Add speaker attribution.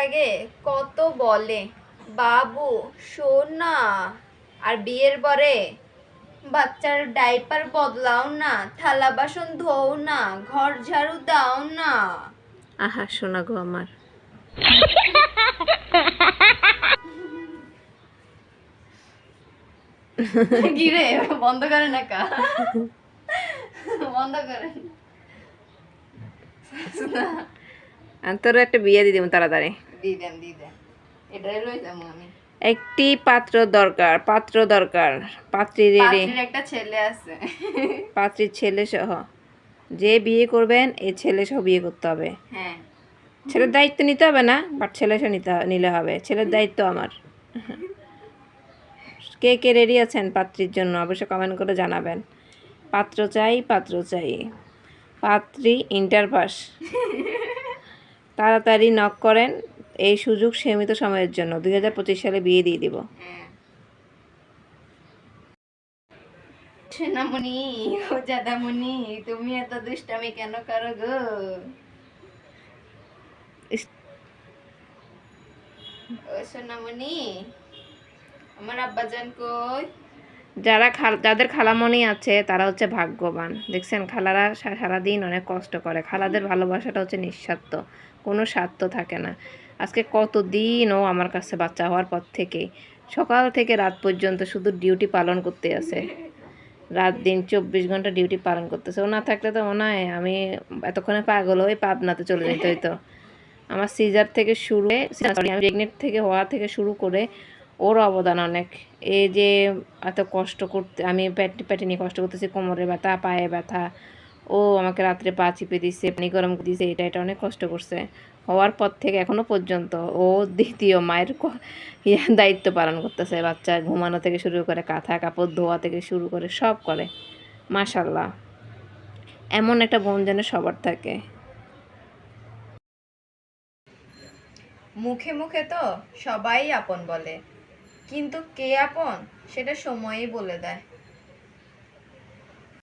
Speaker 1: আগে কত বলে বাবু শোন না, আর বিয়ের পরে বাচ্চার ডাইপার বদলাও না, থালা বাসন ধোও না, ঘর ঝাড়ু দাও না।
Speaker 2: আহা শোনা গো আমার।
Speaker 1: কি রে, বন্ধ করে না কা, বন্ধ করে
Speaker 2: তোর একটা বিয়ে দিয়ে দিব তাড়াতাড়ি।
Speaker 1: দিদেন এটাই লই যাবো আমি।
Speaker 2: একটি পাত্র দরকার, পাত্রী রেডি।
Speaker 1: পাত্রীর একটা ছেলে আছে,
Speaker 2: পাত্রীর ছেলে সহ যে বিয়ে করবেন এই ছেলে সহ বিয়ে করতে হবে।
Speaker 1: হ্যাঁ
Speaker 2: ছেলের দায়িত্ব নিতে হবে না, বাট ছেলে সহ নিলে হবে। ছেলের দায়িত্ব আমার। কে কে রেডি আছেন পাত্রীর জন্য অবশ্যই কমেন্ট করে জানাবেন। পাত্র চাই, পাত্রী ইন্টার পাস। তাড়াতাড়ি নক করেন, এই সুযোগ সীমিত সময়ের জন্য। 2025 সালে বিয়ে দিয়ে দিব।
Speaker 1: সোনামণি, ও দাদামণি, তুমি এত দুষ্টামি কেন করো গো? ও সোনামণি, আমার আব্বাজান কই?
Speaker 2: যাদের খালামণি আছে তারা হচ্ছে ভাগ্যবান। দেখছেন খালারা সারাদিন অনেক কষ্ট করে। খালাদের ভালোবাসাটা হচ্ছে নিঃস্বার্থ, কোনো স্বার্থ থাকে না। আজকে কতদিন ও আমার কাছে বাচ্চা হওয়ার পর থেকে সকাল থেকে রাত পর্যন্ত শুধু ডিউটি পালন করতে আছে। রাত দিন 24 ঘন্টা ডিউটি পালন করতেছে। ও না থাকলে তো মনে হয় আমি এতক্ষণে পাগল হয়ে পাবনাতে চলে যেতে হইতো। আমার সিজার থেকে শুরু আমি প্রেগনেন্ট থেকে হওয়া থেকে শুরু করে ওর অবদান অনেক। এই যে এত কষ্ট করতে, আমি পেটে নিয়ে কষ্ট করতেছি, কোমরে ব্যথা, পায়ে ব্যথা, ও আমাকে রাত্রে পা চিপে দিচ্ছে, পানি গরম দিচ্ছে, এটা অনেক কষ্ট করছে। হওয়ার পর থেকে এখনো পর্যন্ত ও দ্বিতীয় মায়ের দায়িত্ব পালন করতেছে। বাচ্চা ঘুমানো থেকে শুরু করে কাঁথা কাপড় ধোয়া থেকে শুরু করে সব করে। মাশাল্লাহ, এমন একটা বোন যেন সবার থাকে।
Speaker 1: মুখে মুখে তো সবাই আপন বলে, কিন্তু কে আপন সেটা সময়ই বলে দেয়।